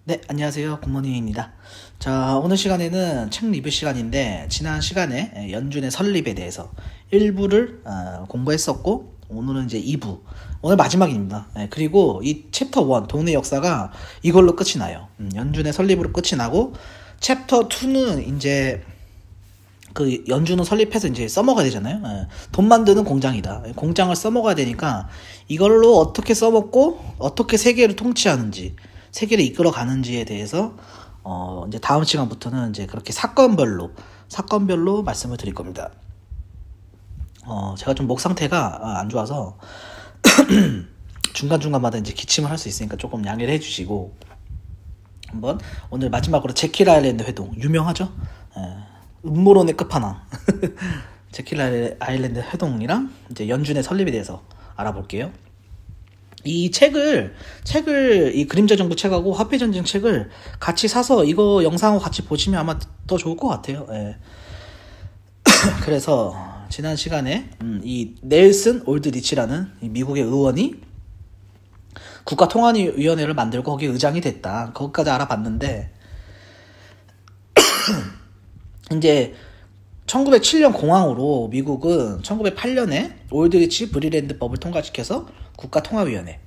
네, 안녕하세요. 굿모닝입니다. 자, 오늘 시간에는 책 리뷰 시간인데, 지난 시간에 연준의 설립에 대해서 1부를 공부했었고, 오늘은 이제 2부, 오늘 마지막입니다. 그리고 이 챕터 1, 돈의 역사가 이걸로 끝이 나요. 연준의 설립으로 끝이 나고, 챕터 2는 이제 그 연준을 설립해서 이제 써먹어야 되잖아요. 돈 만드는 공장이다. 공장을 써먹어야 되니까 이걸로 어떻게 써먹고 어떻게 세계를 통치하는지, 세계를 이끌어 가는지에 대해서 이제 다음 시간부터는 이제 그렇게 사건별로 말씀을 드릴 겁니다. 제가 좀 목 상태가 안 좋아서 중간중간마다 이제 기침을 할 수 있으니까 조금 양해를 해주시고, 한번 오늘 마지막으로 제킬 아일랜드 회동 유명하죠? 음모론의 끝판왕 제킬 아일랜드 회동이랑 이제 연준의 설립에 대해서 알아볼게요. 이 책을 이 그림자 정부 책하고 화폐 전쟁 책을 같이 사서 이거 영상하고 같이 보시면 아마 더 좋을 것 같아요. 그래서 지난 시간에 이 넬슨 올드리치라는 이 미국의 의원이 국가통화위원회를 만들고 거기에 의장이 됐다. 거기까지 알아봤는데 이제 1907년 공항으로 미국은 1908년에 올드리치 브리랜드법을 통과시켜서 국가통화위원회,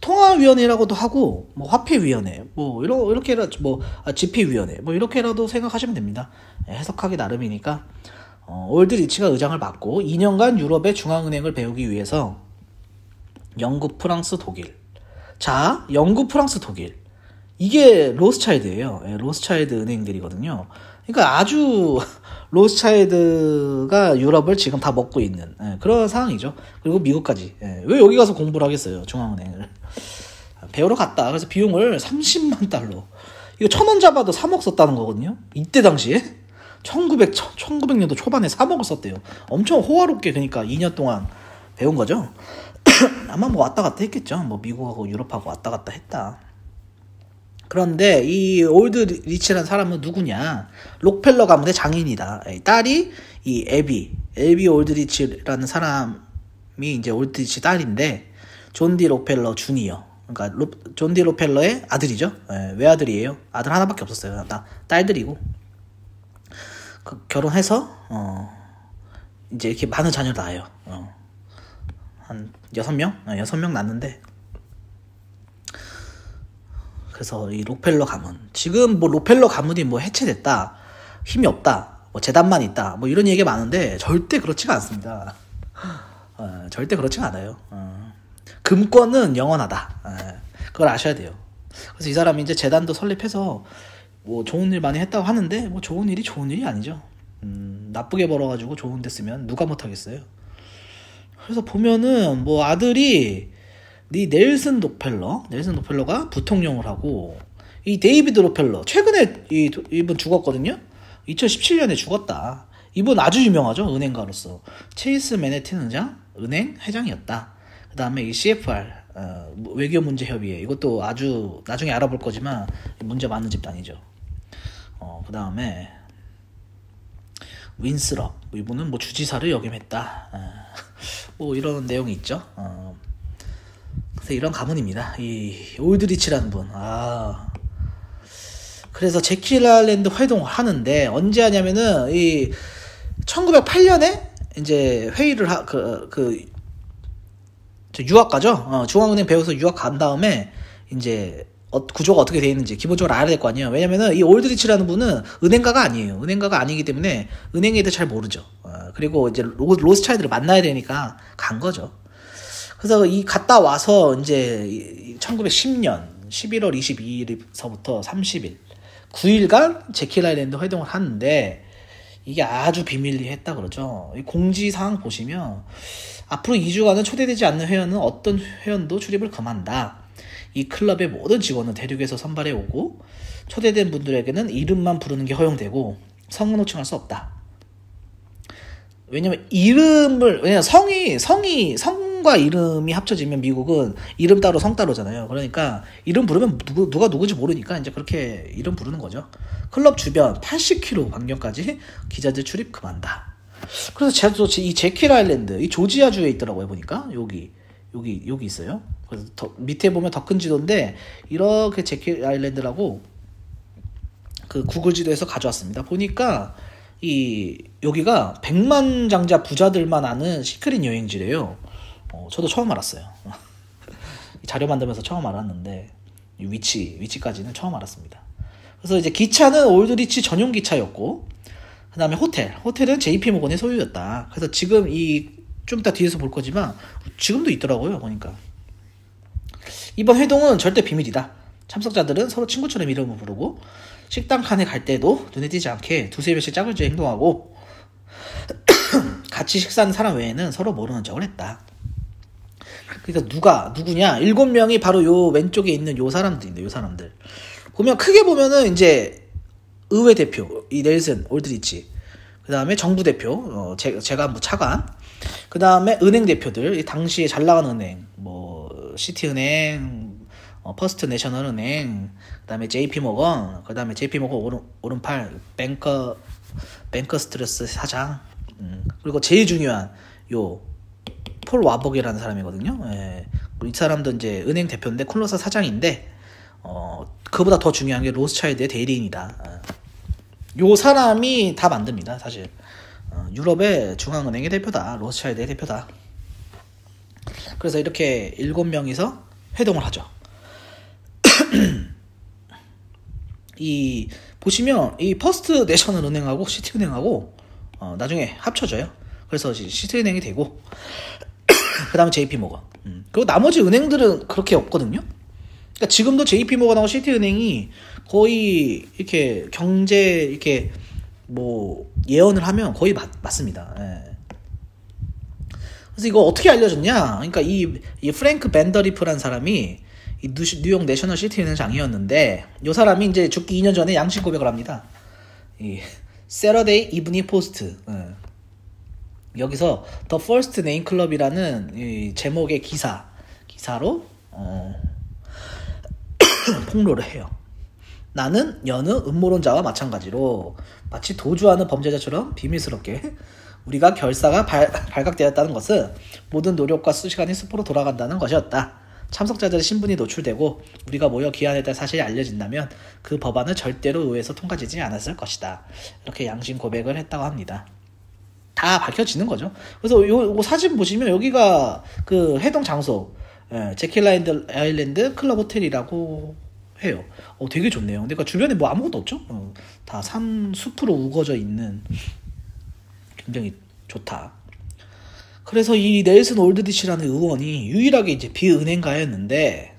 통화위원회라고도 하고 뭐 화폐위원회, 뭐 이렇게라도 뭐 지폐위원회, 뭐 이렇게라도 생각하시면 됩니다. 해석하기 나름이니까 올드리치가 의장을 맡고 2년간 유럽의 중앙은행을 배우기 위해서 영국, 프랑스, 독일. 자, 영국, 프랑스, 독일. 이게 로스차일드예요. 로스차일드 은행들이거든요. 그러니까 아주 로스차일드가 유럽을 지금 다 먹고 있는 그런 상황이죠. 그리고 미국까지. 왜 여기 가서 공부를 하겠어요, 중앙은행을. 배우러 갔다. 그래서 비용을 30만 달러. 이거 1,000원 잡아도 3억 썼다는 거거든요. 이때 당시에 1900년도 초반에 3억을 썼대요. 엄청 호화롭게, 그러니까 2년 동안 배운 거죠. 아마 뭐 왔다 갔다 했겠죠. 뭐 미국하고 유럽하고 왔다 갔다 했다. 그런데 이 올드리치라는 사람은 누구냐? 록펠러 가문의 장인이다. 딸이 이 에비 올드리치라는 사람이 이제 올드리치 딸인데, 존 디 록펠러 주니어. 그러니까 존 디 록펠러의 아들이죠. 외아들이에요. 아들 하나밖에 없었어요. 다 딸들이고. 결혼해서 이제 이렇게 많은 자녀를 낳아요. 한 6명 낳는데, 그래서 이 록펠러 가문, 지금 뭐 록펠러 가문이 뭐 해체됐다, 힘이 없다, 뭐 재단만 있다, 뭐 이런 얘기가 많은데 절대 그렇지가 않습니다. 절대 그렇지가 않아요. 금권은 영원하다. 그걸 아셔야 돼요. 그래서 이 사람이 이제 재단도 설립해서 뭐 좋은 일 많이 했다고 하는데, 뭐 좋은 일이 아니죠. 나쁘게 벌어가지고 좋은 데 쓰면 누가 못하겠어요. 그래서 보면은 뭐 아들이 이 넬슨 록펠러가 부통령을 하고, 이 데이비드 록펠러 최근에 이분 죽었거든요. 2017년에 죽었다. 이분 아주 유명하죠. 은행가로서 체이스 맨해튼 은행 회장이었다. 그 다음에 이 CFR 외교 문제 협의회, 이것도 아주 나중에 알아볼 거지만 문제 많은 집단이죠. 그 다음에 윈스럽, 이분은 뭐 주지사를 역임했다. 뭐 이런 내용이 있죠. 그래서 이런 가문입니다. 이 올드리치라는 분. 그래서 제킬 아일랜드 회동을 하는데 언제 하냐면은 이 1908년에 이제 회의를 유학 가죠. 중앙은행 배워서 유학 간 다음에 이제 구조가 어떻게 되어 있는지 기본적으로 알아야 될 거 아니에요. 왜냐면은 이 올드리치라는 분은 은행가가 아니에요. 은행가가 아니기 때문에 은행에 대해 잘 모르죠. 그리고 이제 로스차일드를 만나야 되니까 간 거죠. 그래서 갔다 와서 이제 1910년 11월 22일서부터 30일 9일간 제킬 아일랜드 회동을 하는데, 이게 아주 비밀리에 했다 그러죠. 이 공지사항 보시면 앞으로 2주간은 초대되지 않는 회원은 어떤 회원도 출입을 금한다. 이 클럽의 모든 직원은 대륙에서 선발해 오고, 초대된 분들에게는 이름만 부르는 게 허용되고 성은 호칭할 수 없다. 왜냐면 성과 이름이 합쳐지면 미국은 이름 따로 성 따로잖아요. 그러니까 이름 부르면 누가 누군지 모르니까 이제 그렇게 이름 부르는 거죠. 클럽 주변 80km 반경까지 기자들 출입 금한다. 그래서 제가 또 이 제킬 아일랜드, 이 조지아주에 있더라고요. 보니까 여기 있어요. 그래서 밑에 보면 더 큰 지도인데 이렇게 제킬 아일랜드라고 그 구글 지도에서 가져왔습니다. 보니까 여기가 백만장자 부자들만 아는 시크릿 여행지래요. 저도 처음 알았어요. 자료 만들면서 처음 알았는데 위치까지는 처음 알았습니다. 그래서 이제 기차는 올드리치 전용 기차였고, 그 다음에 호텔은 JP모건의 소유였다. 그래서 지금 좀 이따 뒤에서 볼 거지만 지금도 있더라고요. 보니까 이번 회동은 절대 비밀이다. 참석자들은 서로 친구처럼 이름을 부르고 식당 칸에 갈 때도 눈에 띄지 않게 두세 별씩 짝을 지어 행동하고 같이 식사하는 사람 외에는 서로 모르는 척을 했다. 그러니까 누구냐? 7명이 바로 요 왼쪽에 있는 요 사람들인데, 요 사람들 보면 크게 보면은 이제 의회 대표 이 넬슨 올드리치, 그 다음에 정부 대표 재간부 차관, 그 다음에 은행 대표들, 당시에 잘 나가는 은행 뭐 시티은행, 퍼스트 내셔널 은행, 그 다음에 JP모건, 그 다음에 JP모건 오른팔 뱅커스트러스 사장, 그리고 제일 중요한 요 폴 와버게라는 사람이거든요. 예. 이 사람도 이제 은행 대표인데 쿨러사 사장인데 그보다 더 중요한 게 로스차일드의 대리인이다. 요 사람이 다 만듭니다. 사실 유럽의 중앙은행의 대표다. 로스차일드의 대표다. 그래서 이렇게 7명이서 회동을 하죠. 보시면 이 퍼스트 내셔널 은행하고 시티은행하고 나중에 합쳐져요. 그래서 시티은행이 되고 그 다음에 JP모건. 그리고 나머지 은행들은 그렇게 없거든요. 그러니까 지금도 JP모건하고 시티은행이 거의 이렇게 경제 이렇게 뭐 예언을 하면 거의 맞습니다. 예. 그래서 이거 어떻게 알려졌냐? 그러니까 이 프랭크 밴더리프라는 사람이 이 뉴욕 내셔널 시티은행 장이었는데, 이 사람이 이제 죽기 2년 전에 양심 고백을 합니다. 이 세러데이 이브닝 포스트, 여기서 The First Name Club이라는 이 제목의 기사로 폭로를 해요. 나는 여느 음모론자와 마찬가지로 마치 도주하는 범죄자처럼 비밀스럽게 우리가 결사가 발각되었다는 것은 모든 노력과 시간이 숲으로 돌아간다는 것이었다. 참석자들의 신분이 노출되고 우리가 모여 기한했다는 사실이 알려진다면 그 법안은 절대로 의회에서 통과되지 않았을 것이다. 이렇게 양심 고백을 했다고 합니다. 다 밝혀지는 거죠. 그래서 요 사진 보시면 여기가 그 회동 장소, 제킬 아일랜드 클럽 호텔이라고 해요. 되게 좋네요. 그러니까 주변에 뭐 아무것도 없죠. 다 숲으로 우거져 있는, 굉장히 좋다. 그래서 이 넬슨 올드리치라는 의원이 유일하게 이제 비은행가였는데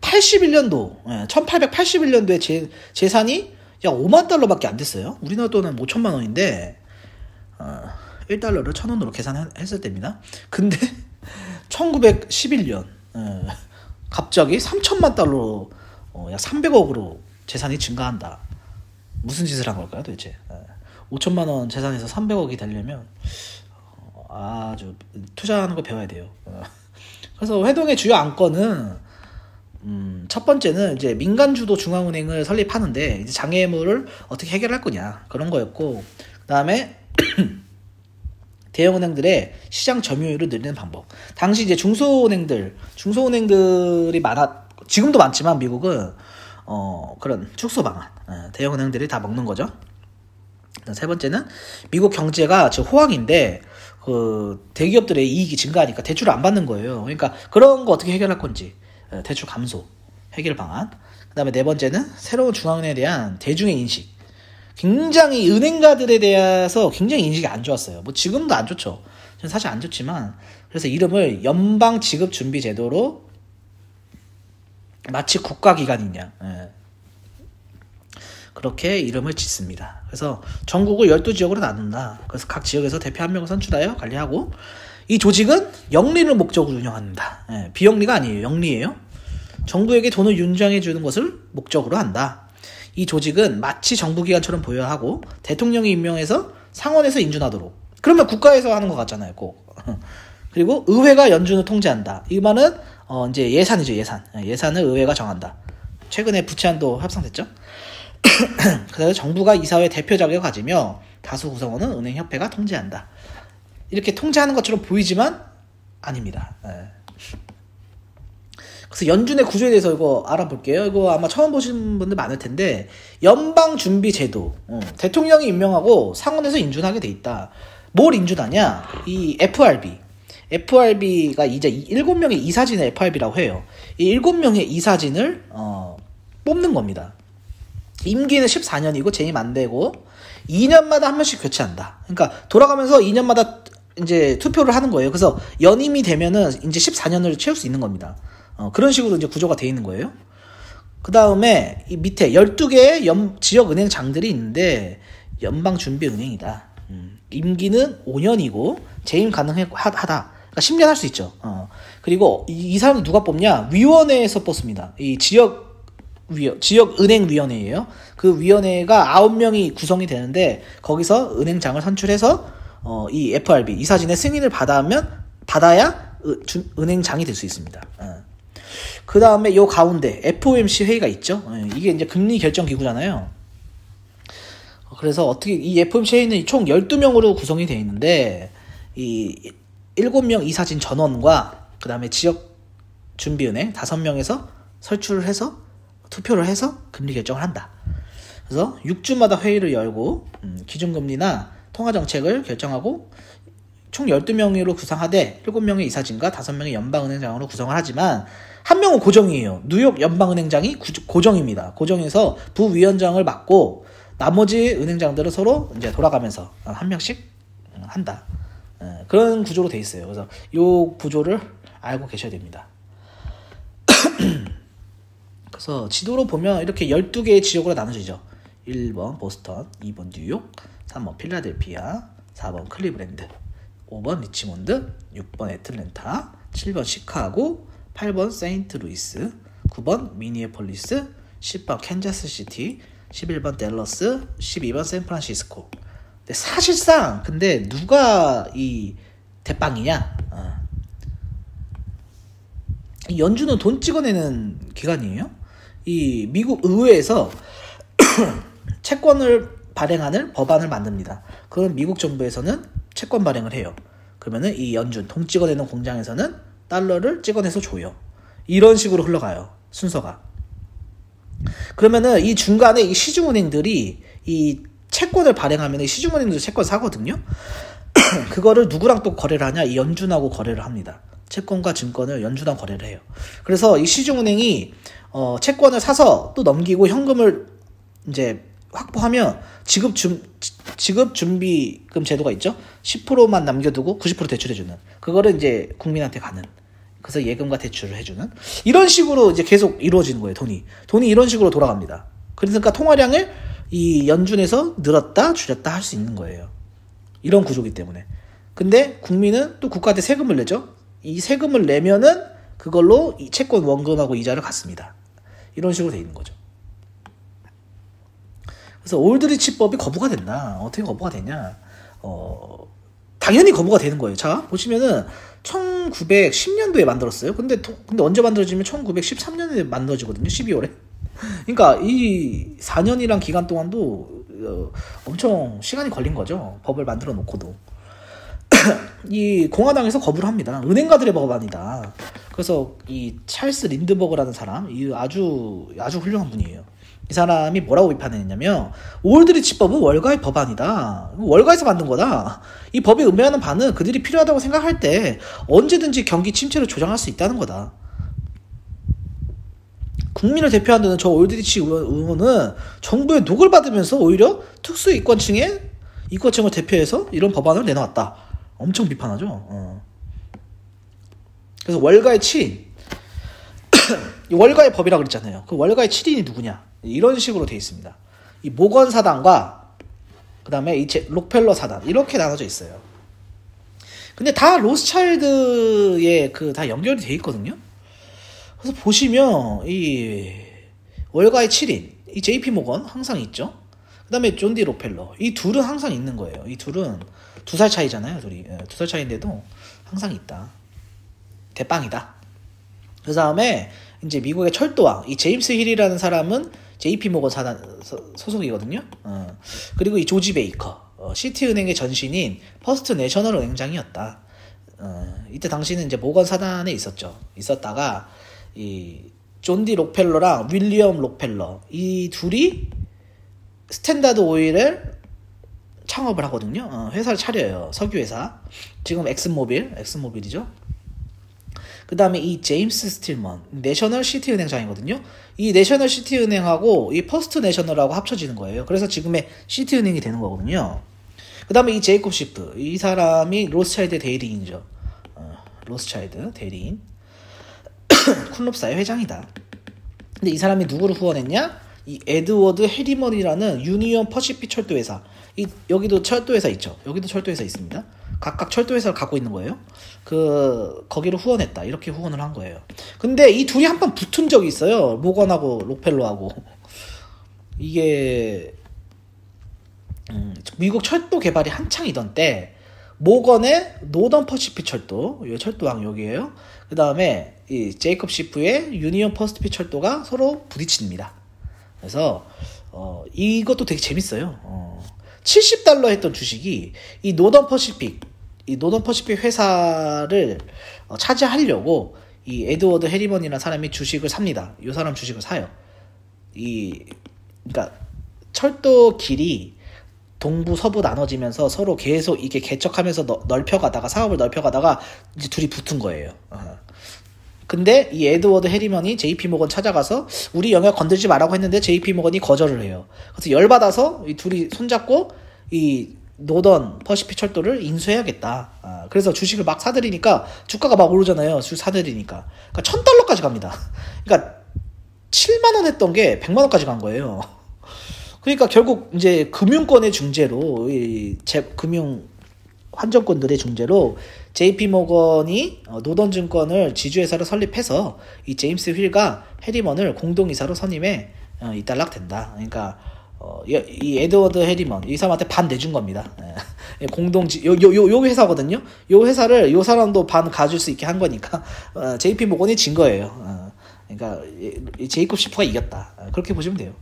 1881년도에 재산이 약 5만 달러밖에 안 됐어요. 우리나라 돈은 5천만 원인데 1달러를 1,000원으로 계산했을 때입니다. 근데 1911년 갑자기 3천만 달러로 약 300억으로 재산이 증가한다. 무슨 짓을 한 걸까요 도대체? 5천만 원 재산에서 300억이 되려면 아주 투자하는 거 배워야 돼요. 그래서 회동의 주요 안건은 첫 번째는 이제 민간주도 중앙은행을 설립하는데 이제 장애물을 어떻게 해결할 거냐, 그런 거였고, 그다음에 대형은행들의 시장 점유율을 늘리는 방법. 당시 이제 중소은행들이 지금도 많지만 미국은 그런 축소 방안, 대형은행들이 다 먹는 거죠. 세 번째는 미국 경제가 지금 호황인데 그 대기업들의 이익이 증가하니까 대출을 안 받는 거예요. 그러니까 그런 거 어떻게 해결할 건지, 대출 감소 해결 방안. 그다음에 네 번째는 새로운 중앙은행에 대한 대중의 인식. 굉장히 은행가들에 대해서 굉장히 인식이 안 좋았어요. 뭐 지금도 안 좋죠. 저는 사실 안 좋지만, 그래서 이름을 연방 지급 준비 제도로, 마치 국가기관이냐, 그렇게 이름을 짓습니다. 그래서 전국을 12지역으로 나눈다. 그래서 각 지역에서 대표 한 명을 선출하여 관리하고, 이 조직은 영리를 목적으로 운영한다. 비영리가 아니에요. 영리예요. 정부에게 돈을 윤정해 주는 것을 목적으로 한다. 이 조직은 마치 정부기관처럼 보여야 하고 대통령이 임명해서 상원에서 인준하도록. 그러면 국가에서 하는 것 같잖아요, 꼭. 그리고 의회가 연준을 통제한다. 이 말은 이제 예산이죠, 예산. 예산을 의회가 정한다. 최근에 부채안도 협상됐죠. 그래서 정부가 이사회 대표 자격을 가지며 다수 구성원은 은행협회가 통제한다. 이렇게 통제하는 것처럼 보이지만 아닙니다. 그래서 연준의 구조에 대해서 이거 알아볼게요. 이거 아마 처음 보신 분들 많을 텐데, 연방준비제도, 대통령이 임명하고 상원에서 인준하게 돼 있다. 뭘 인준하냐? 이 FRB가 이제 7명의 이사진을 FRB라고 해요. 이 7명의 이사진을 뽑는 겁니다. 임기는 14년이고 재임 안 되고 2년마다 한 명씩 교체한다. 그러니까 돌아가면서 2년마다 이제 투표를 하는 거예요. 그래서 연임이 되면은 이제 14년을 채울 수 있는 겁니다. 그런 식으로 이제 구조가 돼 있는 거예요. 그 다음에 이 밑에 12개의 지역은행장들이 있는데 연방준비은행이다. 임기는 5년이고 재임 가능하다. 그러니까 10년 할 수 있죠. 그리고 이 사람은 누가 뽑냐? 위원회에서 뽑습니다. 이 지역은행위원회예요. 그 위원회가 9명이 구성이 되는데 거기서 은행장을 선출해서 이 FRB 이사진의 승인을 받아야 은행장이 될 수 있습니다. 그 다음에 요 가운데 FOMC 회의가 있죠. 이게 이제 금리 결정 기구잖아요. 그래서 어떻게 이 FOMC 회의는 총 12명으로 구성이 되어 있는데 이 7명 이사진 전원과 그 다음에 지역준비은행 5명에서 설출을 해서 투표를 해서 금리 결정을 한다. 그래서 6주마다 회의를 열고 기준금리나 통화정책을 결정하고 총 12명으로 구성하되 7명의 이사진과 5명의 연방은행장으로 구성을 하지만 한 명은 고정이에요. 뉴욕 연방은행장이 고정입니다. 고정해서 부위원장을 맡고 나머지 은행장들은 서로 이제 돌아가면서 한 명씩 한다. 그런 구조로 돼 있어요. 그래서 이 구조를 알고 계셔야 됩니다. 그래서 지도로 보면 이렇게 12개의 지역으로 나눠지죠. 1번 보스턴, 2번 뉴욕, 3번 필라델피아, 4번 클리브랜드, 5번 리치몬드, 6번 애틀랜타, 7번 시카고, 8번 세인트루이스, 9번 미니애폴리스, 10번 캔자스시티, 11번 댈러스, 12번 샌프란시스코. 근데 사실상 근데 누가 이 대빵이냐? 이 연준은 돈 찍어내는 기관이에요. 이 미국 의회에서 채권을 발행하는 법안을 만듭니다. 그럼 미국 정부에서는 채권 발행을 해요. 그러면은 이 연준 돈 찍어내는 공장에서는 달러를 찍어내서 줘요. 이런 식으로 흘러가요. 순서가. 그러면은 이 중간에 이 시중은행들이 이 채권을 발행하면 이 시중은행들도 채권 사거든요. 그거를 누구랑 또 거래를 하냐? 이 연준하고 거래를 합니다. 채권과 증권을 연준하고 거래를 해요. 그래서 이 시중은행이 채권을 사서 또 넘기고 현금을 이제 확보하면 지급 준비금 제도가 있죠. 10%만 남겨두고 90% 대출해주는. 그거를 이제 국민한테 가는. 그래서 예금과 대출을 해주는. 이런 식으로 이제 계속 이루어지는 거예요. 돈이 이런 식으로 돌아갑니다. 그러니까 통화량을 이 연준에서 늘었다 줄였다 할 수 있는 거예요. 이런 구조이기 때문에. 근데 국민은 또 국가한테 세금을 내죠. 이 세금을 내면은 그걸로 이 채권 원금하고 이자를 갚습니다. 이런 식으로 돼 있는 거죠. 그래서 올드리치법이 거부가 됐나? 어떻게 거부가 되냐? 당연히 거부가 되는 거예요. 자, 보시면은 1910년도에 만들었어요. 근데 언제 만들어지면 1913년에 만들어지거든요. 12월에. 그러니까 이 4년이란 기간 동안도 엄청 시간이 걸린 거죠. 법을 만들어 놓고도. 이 공화당에서 거부를 합니다. 은행가들의 법안이다. 그래서 이 찰스 린드버그라는 사람, 이 아주 훌륭한 분이에요. 이 사람이 뭐라고 비판했냐면 올드리치법은 월가의 법안이다. 월가에서 만든 거다. 이 법에 음해하는 바는 그들이 필요하다고 생각할 때 언제든지 경기 침체를 조장할 수 있다는 거다. 국민을 대표한다는 저 올드리치 의원은 정부의 녹을 받으면서 오히려 특수 이권층을 대표해서 이런 법안을 내놓았다. 엄청 비판하죠. 그래서 월가의 7인 월가의 법이라고 그랬잖아요. 그 월가의 7인이 누구냐? 이런 식으로 돼 있습니다. 이 모건 사단과 그 다음에 이 록펠러 사단 이렇게 나눠져 있어요. 근데 다 로스차일드에 다 연결이 돼 있거든요. 그래서 보시면 이 월가의 7인 이 JP 모건 항상 있죠. 그 다음에 존 디 록펠러 이 둘은 항상 있는 거예요. 이 둘은 2살 차이잖아요. 둘이 2살 차이인데도 항상 있다. 대빵이다. 그 다음에 이제 미국의 철도왕 이 제임스 힐이라는 사람은 JP 모건 사단 소속이거든요. 그리고 이 조지 베이커 시티은행의 전신인 퍼스트 내셔널 은행장이었다. 이때 당시는 이제 모건 사단에 있었다가 이 존 디 록펠러랑 윌리엄 록펠러 이 둘이 스탠다드 오일을 창업을 하거든요. 회사를 차려요. 석유회사. 지금 엑슨모빌이죠. 그 다음에 이 제임스 스틸먼, 내셔널 시티 은행장이거든요. 이 내셔널 시티 은행하고 이 퍼스트 내셔널하고 합쳐지는 거예요. 그래서 지금의 시티 은행이 되는 거거든요. 그 다음에 이 제이콥 시프, 이 사람이 로스차일드 대리인이죠. 로스차일드 대리인. 쿤롭사의 회장이다. 근데 이 사람이 누구를 후원했냐? 이 에드워드 해리먼이라는 유니온 퍼시픽 철도회사. 여기도 철도회사 있죠. 여기도 철도회사 있습니다. 각각 철도회사를 갖고 있는 거예요. 거기를 후원했다. 이렇게 후원을 한 거예요. 근데 이 둘이 한 번 붙은 적이 있어요. 모건하고 록펠러하고. 이게 미국 철도 개발이 한창이던 때 모건의 노던 퍼시픽 철도, 이 철도왕 여기에요. 그 다음에 이 제이콥 시프의 유니온 퍼시픽 철도가 서로 부딪힙니다. 그래서 이것도 되게 재밌어요. $70 했던 주식이 이 노던 퍼시픽 회사를 차지하려고 이 에드워드 해리먼이라는 사람이 주식을 삽니다. 이 사람 주식을 사요. 그러니까 철도 길이 동부 서부 나눠지면서 서로 계속 이게 개척하면서 넓혀가다가 사업을 넓혀가다가 이제 둘이 붙은 거예요. 근데 이 에드워드 해리먼이 JP 모건 찾아가서 우리 영역 건들지 말라고 했는데 JP 모건이 거절을 해요. 그래서 열받아서 이 둘이 손잡고 이 노던 퍼시픽 철도를 인수해야겠다. 그래서 주식을 막 사들이니까 주가가 막 오르잖아요. 주식 사들이니까. 그러니까 $1,000까지 갑니다. 그러니까 7만 원 했던 게 100만 원까지 간 거예요. 그러니까 결국 이제 금융권의 중재로 금융 환전권들의 중재로 JP 모건이 노던증권을 지주회사로 설립해서 이 제임스 휠과 해리먼을 공동이사로 선임해 이달락 된다. 그러니까 이 에드워드 해리먼 이 사람한테 반 내준 겁니다. 요 회사거든요. 요 회사를 요 사람도 반 가질 수 있게 한 거니까 JP 모건이 진 거예요. 그러니까 제이콥 시프가 이겼다. 그렇게 보시면 돼요.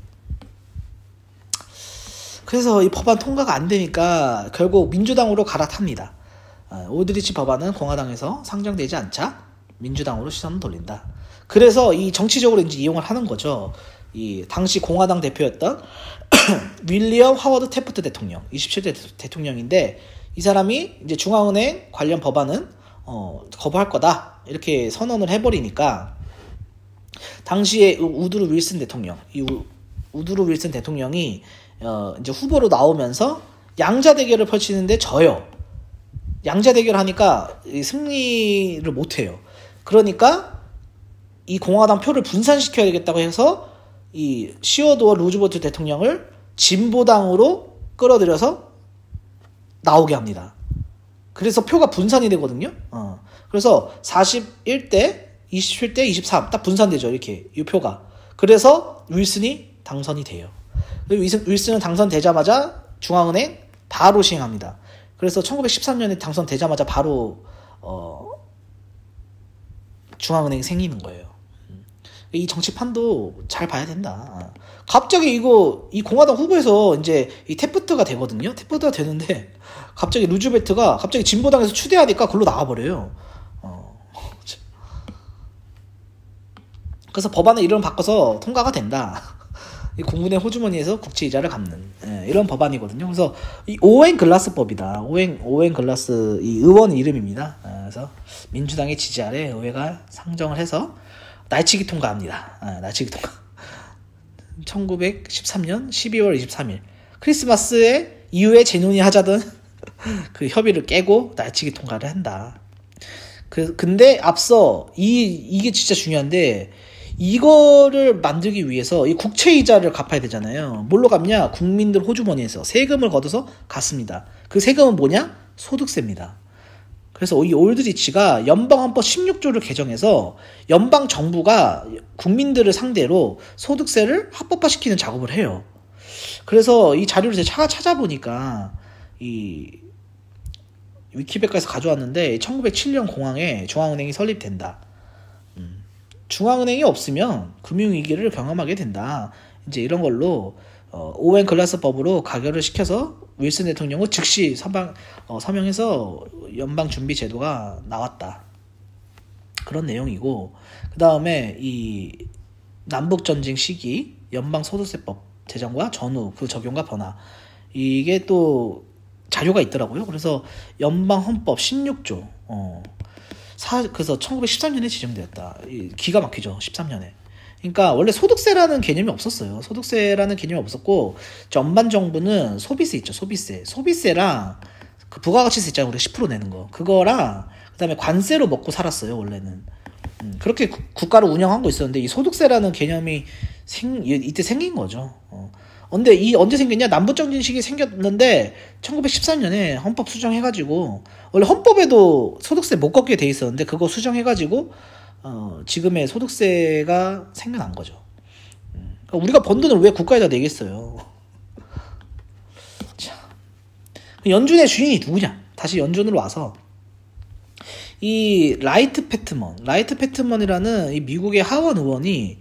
그래서 이 법안 통과가 안 되니까 결국 민주당으로 갈아탑니다. 오드리치 법안은 공화당에서 상정되지 않자 민주당으로 시선을 돌린다. 그래서 이 정치적으로 이제 이용을 하는 거죠. 이 당시 공화당 대표였던 윌리엄 하워드 태프트 대통령, 27대 대통령인데 이 사람이 이제 중앙은행 관련 법안은 거부할 거다 이렇게 선언을 해버리니까 당시에 우드로 윌슨 대통령, 우드로 윌슨 대통령이 이제 후보로 나오면서 양자 대결을 펼치는데 져요. 양자 대결 하니까 승리를 못해요. 그러니까 이 공화당 표를 분산시켜야 되겠다고 해서 이 시어도어 루즈벨트 대통령을 진보당으로 끌어들여서 나오게 합니다. 그래서 표가 분산이 되거든요. 그래서 41대 27대 23 딱 분산되죠. 이렇게 이 표가. 그래서 윌슨이 당선이 돼요. 윌슨은 당선되자마자 중앙은행 바로 시행합니다. 그래서 1913년에 당선되자마자 바로 중앙은행이 생기는 거예요. 이 정치판도 잘 봐야 된다. 갑자기 이 공화당 후보에서 이제 이 태프트가 되거든요. 태프트가 되는데 갑자기 루즈벨트가 갑자기 진보당에서 추대하니까 글로 나와버려요. 그래서 법안의 이름을 바꿔서 통과가 된다. 이 공군의 호주머니에서 국채 이자를 갚는 이런 법안이거든요. 그래서 이 오웬 글라스법이다. 오웬 글라스 이 의원 이름입니다. 그래서 민주당의 지지 아래 의회가 상정을 해서 날치기 통과합니다. 날치기 통과. 1913년 12월 23일 크리스마스에 이후에 제논이 하자던 그 협의를 깨고 날치기 통과를 한다. 근데 앞서 이게 진짜 중요한데 이거를 만들기 위해서 이 국채 이자를 갚아야 되잖아요. 뭘로 갚냐? 국민들 호주머니에서 세금을 걷어서 갚습니다. 그 세금은 뭐냐? 소득세입니다. 그래서 이 올드리치가 연방헌법 16조를 개정해서 연방 정부가 국민들을 상대로 소득세를 합법화시키는 작업을 해요. 그래서 이 자료를 제가 찾아보니까 이 위키백과에서 가져왔는데 1907년 공항에 중앙은행이 설립된다. 중앙은행이 없으면 금융위기를 경험하게 된다. 이제 이런 걸로 오웬 글라스법으로 가결을 시켜서 윌슨 대통령은 즉시 서명해서 연방준비제도가 나왔다. 그런 내용이고, 그 다음에 이 남북전쟁 시기 연방소득세법 제정과 전후 그 적용과 변화, 이게 또 자료가 있더라고요. 그래서 연방헌법 16조, 그래서 1913년에 지정되었다. 기가 막히죠. 13년에. 그러니까 원래 소득세라는 개념이 없었어요. 소득세라는 개념이 없었고, 전반 정부는 소비세 있죠. 소비세랑 그 부가가치세 있잖아요. 우리가 10% 내는 거. 그거랑 그다음에 관세로 먹고 살았어요. 원래는. 그렇게 국가를 운영한 거 있었는데, 이 소득세라는 개념이 이때 생긴 거죠. 근데 언제 생겼냐? 남북전쟁 시기에 생겼는데 1913년에 헌법 수정해가지고, 원래 헌법에도 소득세 못 걷게 돼 있었는데 그거 수정해가지고 지금의 소득세가 생겨난 거죠. 그러니까 우리가 번 돈을 왜 국가에다 내겠어요? 자, 연준의 주인이 누구냐? 다시 연준으로 와서, 이 라이트 패트먼이라는 이 미국의 하원 의원이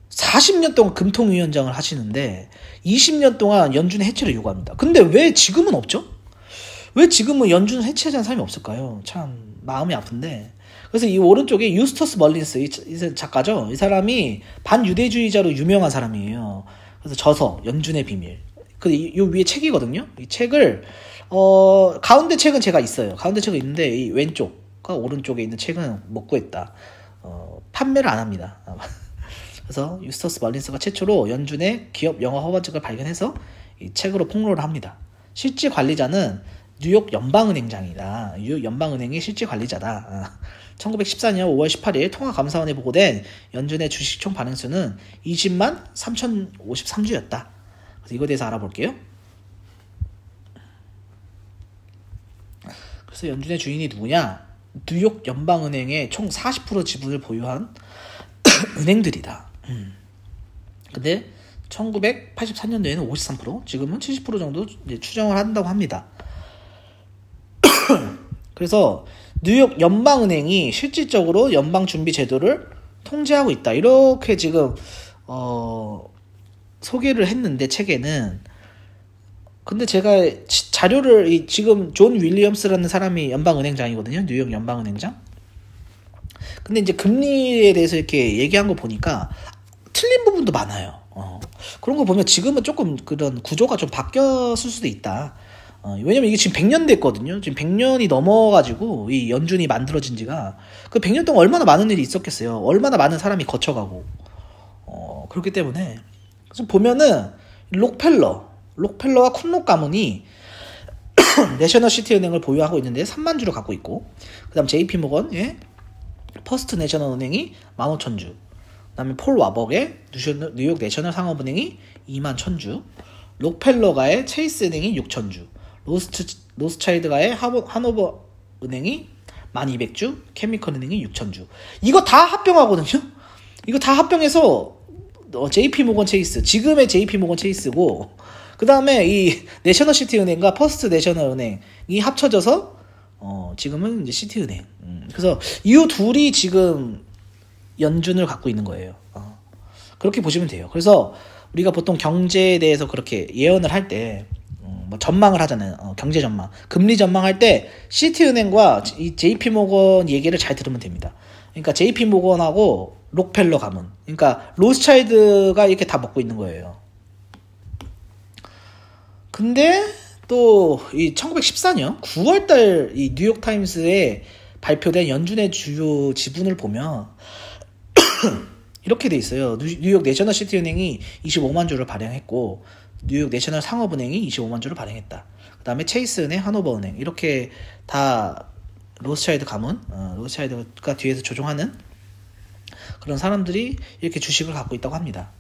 40년 동안 금통위원장을 하시는데 20년 동안 연준의 해체를 요구합니다. 근데 왜 지금은 없죠? 왜 지금은 연준을 해체하자는 사람이 없을까요? 참 마음이 아픈데. 그래서 이 오른쪽에 유스터스 멀린스, 이 작가죠. 이 사람이 반유대주의자로 유명한 사람이에요. 그래서 저서 연준의 비밀. 요 위에 책이거든요. 이 책을 가운데 책은 제가 있어요. 가운데 책은 있는데 이 왼쪽과 오른쪽에 있는 책은 못 구했다. 판매를 안 합니다. 그래서 유스터스 멀린스가 최초로 연준의 기업 영업 허가증을 발견해서 이 책으로 폭로를 합니다. 실질 관리자는 뉴욕 연방은행장이다. 뉴욕 연방은행의 실질 관리자다. 1914년 5월 18일 통화감사원에 보고된 연준의 주식 총 발행수는 20만 3053주였다. 그래서 이거에 대해서 알아볼게요. 그래서 연준의 주인이 누구냐? 뉴욕 연방은행의 총 40% 지분을 보유한 은행들이다. 근데 1984년도에는 53%, 지금은 70% 정도 이제 추정을 한다고 합니다. 그래서 뉴욕 연방은행이 실질적으로 연방준비제도를 통제하고 있다. 이렇게 지금 소개를 했는데, 책에는. 근데 제가 자료를, 지금 존 윌리엄스라는 사람이 연방은행장이거든요. 뉴욕 연방은행장. 근데 이제 금리에 대해서 이렇게 얘기한 거 보니까 틀린 부분도 많아요. 그런 거 보면 지금은 조금 그런 구조가 좀 바뀌었을 수도 있다. 왜냐면 이게 지금 100년 됐거든요. 지금 100년이 넘어가지고 이 연준이 만들어진 지가, 그 100년 동안 얼마나 많은 일이 있었겠어요. 얼마나 많은 사람이 거쳐가고. 그렇기 때문에. 그래서 보면은 록펠러와 쿤록 가문이 내셔널시티 은행을 보유하고 있는데 3만 주를 갖고 있고, 그 다음 JP모건의 퍼스트 내셔널 은행이 15,000주, 그 다음에 폴 와벅의 뉴욕 내셔널 상업은행이 2만 1,000주, 록펠러가의 체이스 은행이 6,000주, 로스차일드가의 하노버 은행이 1,200주, 케미컬 은행이 6,000주. 이거 다 합병하거든요. 이거 다 합병해서 JP모건 체이스, 지금의 JP모건 체이스고, 그 다음에 이 내셔널시티 은행과 퍼스트 내셔널 은행이 합쳐져서 지금은 이제 시티은행. 그래서 이 둘이 지금 연준을 갖고 있는 거예요. 그렇게 보시면 돼요. 그래서 우리가 보통 경제에 대해서 그렇게 예언을 할 때, 뭐 전망을 하잖아요. 경제 전망, 금리 전망할 때 시티은행과 이 JP모건 얘기를 잘 들으면 됩니다. 그러니까 JP모건하고 록펠러 가문, 그러니까 로스차일드가 이렇게 다 먹고 있는 거예요. 근데 또 이 1914년 9월달 이 뉴욕타임스에 발표된 연준의 주요 지분을 보면 이렇게 돼 있어요. 뉴욕 내셔널 시티 은행이 25만 주를 발행했고, 뉴욕 내셔널 상업은행이 25만 주를 발행했다. 그 다음에 체이스 은행, 하노버 은행, 이렇게 다 로스차일드 가문, 로스차일드가 뒤에서 조종하는 그런 사람들이 이렇게 주식을 갖고 있다고 합니다.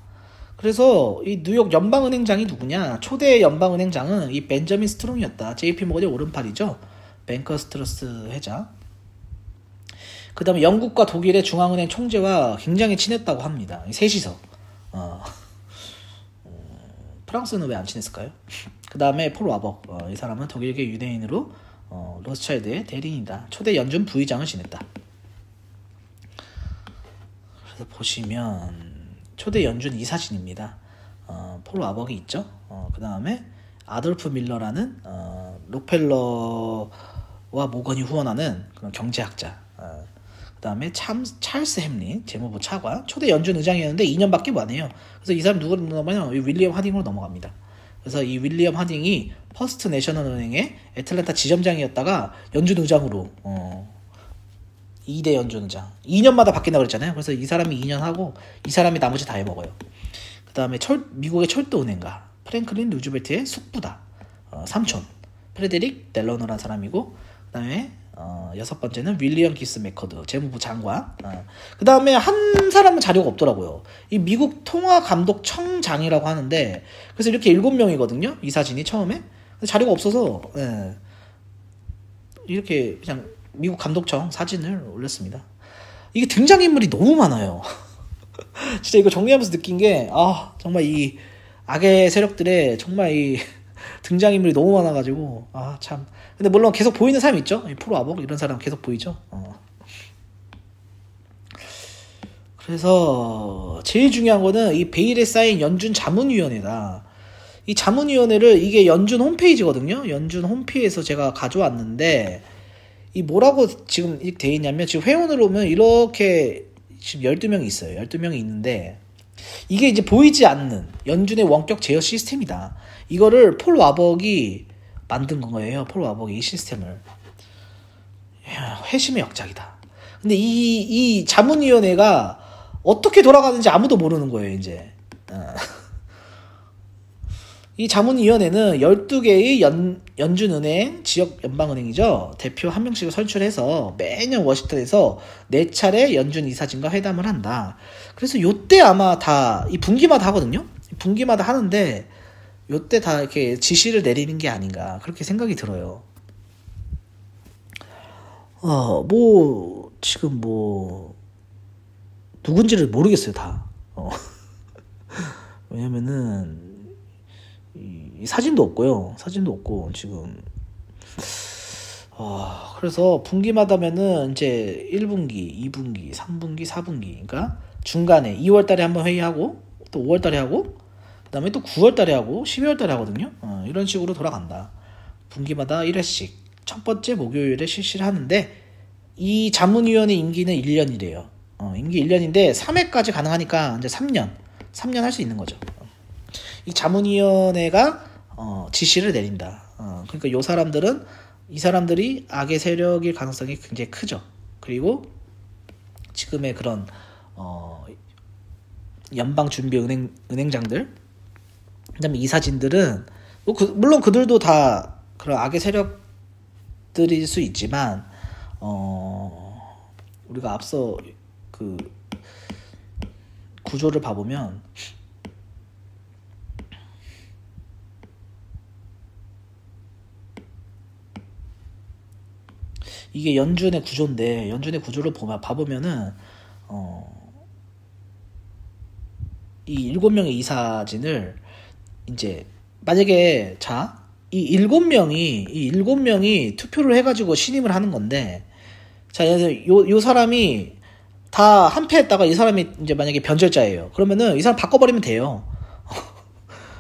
그래서 이 뉴욕 연방은행장이 누구냐? 초대 연방은행장은 이 벤저민 스트롱이었다. JP모건의 오른팔이죠. 뱅커스 트러스트 회장. 그 다음에 영국과 독일의 중앙은행 총재와 굉장히 친했다고 합니다. 셋이서. 프랑스는 왜 안 친했을까요? 그 다음에 폴 와벅. 이 사람은 독일계 유대인으로 로스차일드의 대리인이다. 초대 연준 부의장을 지냈다. 그래서 보시면 초대 연준 이 사진입니다. 폴 와벅이 있죠. 그 다음에 아돌프 밀러라는 록펠러와 모건이 후원하는 그런 경제학자. 그 다음에 찰스 햄린 재무부 차관 초대 연준 의장이었는데 2년밖에 안 해요. 그래서 이 사람 누구로 넘어가냐면 윌리엄 하딩으로 넘어갑니다. 그래서 이 윌리엄 하딩이 퍼스트 내셔널 은행의 애틀랜타 지점장이었다가 연준 의장으로 2대 연준 의장 2년마다 바뀐다 그랬잖아요. 그래서 이 사람이 2년 하고 이 사람이 나머지 다 해먹어요. 그 다음에 미국의 철도은행가 프랭클린 루즈벨트의 숙부다. 삼촌 프레데릭 델러너라는 사람이고, 그 다음에 6번째는 윌리엄 기스 맥커드 재무부 장관. 그 다음에 한 사람은 자료가 없더라고요. 이 미국 통화감독청장이라고 하는데, 그래서 이렇게 7명이거든요 이 사진이 처음에. 자료가 없어서 이렇게 그냥 미국 감독청 사진을 올렸습니다. 이게 등장인물이 너무 많아요. 진짜 이거 정리하면서 느낀 게 정말 이 악의 세력들의 정말 이 등장인물이 너무 많아가지고 참. 근데 물론 계속 보이는 사람 있죠. 폴 와복 이런 사람 계속 보이죠. 그래서 제일 중요한 거는 이 베일에 쌓인 연준 자문위원회다. 이 자문위원회를 이게 연준 홈페이지거든요. 연준 홈페이지에서 제가 가져왔는데, 이 뭐라고 지금 이렇게 돼 있냐면, 지금 회원으로 오면 이렇게 지금 12명이 있어요. 12명이 있는데, 이게 이제 보이지 않는 연준의 원격 제어 시스템이다. 이거를 폴 와벅이 만든 거예요. 폴 와벅이 이 시스템을. 회심의 역작이다. 근데 이 자문위원회가 어떻게 돌아가는지 아무도 모르는 거예요, 이제. 이 자문위원회는 12개의 연준은행, 지역연방은행이죠. 대표 한 명씩을 선출해서 매년 워싱턴에서 4차례 연준 이사진과 회담을 한다. 그래서 요때 아마 다, 이 분기마다 하거든요? 분기마다 하는데, 요때 다 이렇게 지시를 내리는 게 아닌가. 그렇게 생각이 들어요. 지금 누군지를 모르겠어요, 다. 왜냐면은, 이 사진도 없고요. 사진도 없고, 지금. 그래서 분기마다면은 이제 1분기, 2분기, 3분기, 4분기. 그러니까 중간에 2월 달에 한번 회의하고, 또 5월 달에 하고, 그 다음에 또 9월 달에 하고, 12월 달에 하거든요. 이런 식으로 돌아간다. 분기마다 1회씩 첫 번째 목요일에 실시를 하는데, 이 자문위원회 임기는 1년이래요. 임기 1년인데 3회까지 가능하니까 이제 3년 할 수 있는 거죠. 이 자문위원회가 지시를 내린다. 그러니까 이 사람들이 악의 세력일 가능성이 굉장히 크죠. 그리고 지금의 그런 연방준비은행장들, 그다음에 이사진들은 물론 그들도 다 그런 악의 세력들일 수 있지만 우리가 앞서 그 구조를 봐보면 이게 연준의 구조인데, 연준의 구조를 봐보면은 이 7명의 이사진을 이제 만약에 이 7명이 투표를 해가지고 신임을 하는 건데, 자, 요 사람이 다 한패했다가 이 사람이 이제 만약에 변절자예요. 그러면은 이 사람 바꿔버리면 돼요.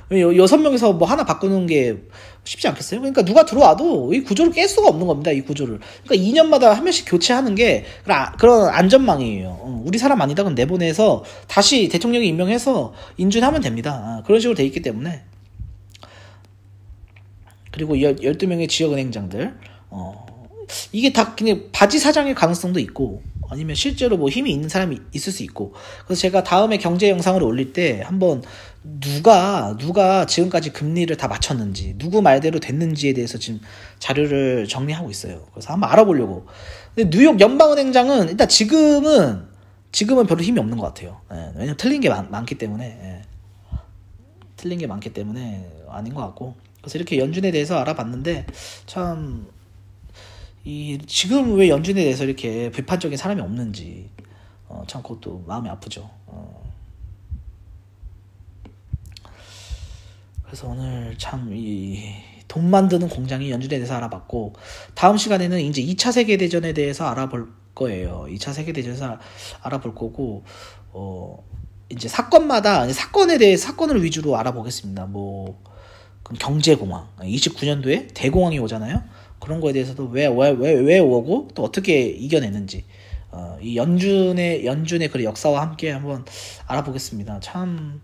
6명에서 뭐 하나 바꾸는 게 쉽지 않겠어요? 그러니까 누가 들어와도 이 구조를 깰 수가 없는 겁니다, 이 구조를. 그러니까 2년마다 한 명씩 교체하는 게 그런 안전망이에요. 우리 사람 아니다 그럼 내보내서 다시 대통령이 임명해서 인준하면 됩니다. 그런 식으로 돼 있기 때문에. 그리고 12명의 지역은행장들, 이게 다 그냥 바지 사장일 가능성도 있고, 아니면 실제로 뭐 힘이 있는 사람이 있을 수 있고. 그래서 제가 다음에 경제 영상을 올릴 때 한번 누가 지금까지 금리를 다 맞췄는지, 누구 말대로 됐는지에 대해서 지금 자료를 정리하고 있어요. 그래서 한번 알아보려고. 근데 뉴욕 연방은행장은 일단 지금은 별로 힘이 없는 것 같아요. 왜냐면 틀린 게 많기 때문에. 틀린 게 많기 때문에 아닌 것 같고. 그래서 이렇게 연준에 대해서 알아봤는데, 참 지금 왜 연준에 대해서 이렇게 비판적인 사람이 없는지 참 그것도 마음이 아프죠. 그래서 오늘 참 돈 만드는 공장이 연준에 대해서 알아봤고, 다음 시간에는 이제 2차 세계대전에 대해서 알아볼 거예요. 2차 세계대전에서 알아볼 거고, 이제 사건마다 사건에 대해 사건을 위주로 알아보겠습니다. 그럼 경제공황 29년도에 대공황이 오잖아요. 그런 거에 대해서도 왜 오고 또 어떻게 이겨내는지 이 연준의 그 역사와 함께 한번 알아보겠습니다. 참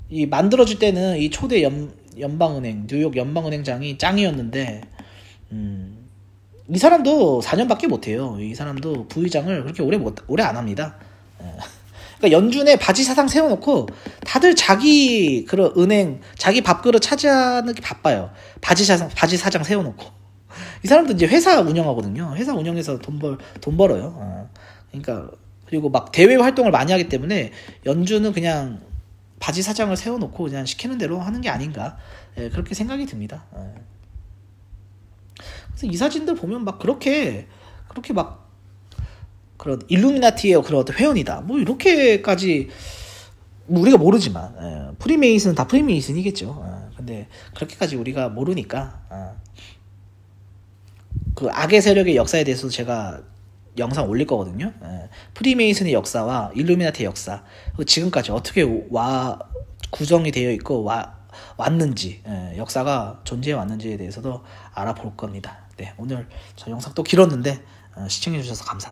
이 만들어질 때는 이 초대 연방은행 뉴욕 연방은행장이 짱이었는데 이 사람도 4년밖에 못해요. 이 사람도 부의장을 그렇게 오래 안 합니다. 그러니까 연준에 바지 사장 세워놓고 다들 자기 그런 은행 자기 밥그릇 차지하는 게 바빠요. 바지 사장 세워놓고 이 사람도 이제 회사 운영하거든요. 회사 운영해서 돈 벌어요. 그러니까 그리고 막 대외 활동을 많이 하기 때문에 연준은 그냥 바지 사장을 세워놓고 그냥 시키는 대로 하는 게 아닌가 그렇게 생각이 듭니다. 그래서 이 사진들 보면 막 그렇게 막 그런 일루미나티의 그런 어떤 회원이다 뭐 이렇게까지 뭐 우리가 모르지만 프리메이슨은 다 프리메이슨이겠죠. 근데 그렇게까지 우리가 모르니까 그 악의 세력의 역사에 대해서 제가 영상 올릴 거거든요. 프리메이슨의 역사와 일루미나티의 역사 지금까지 어떻게 구성이 되어 있고 왔는지 역사가 존재해 왔는지에 대해서도 알아볼 겁니다. 네, 오늘 저 영상 또 길었는데 시청해 주셔서 감사합니다.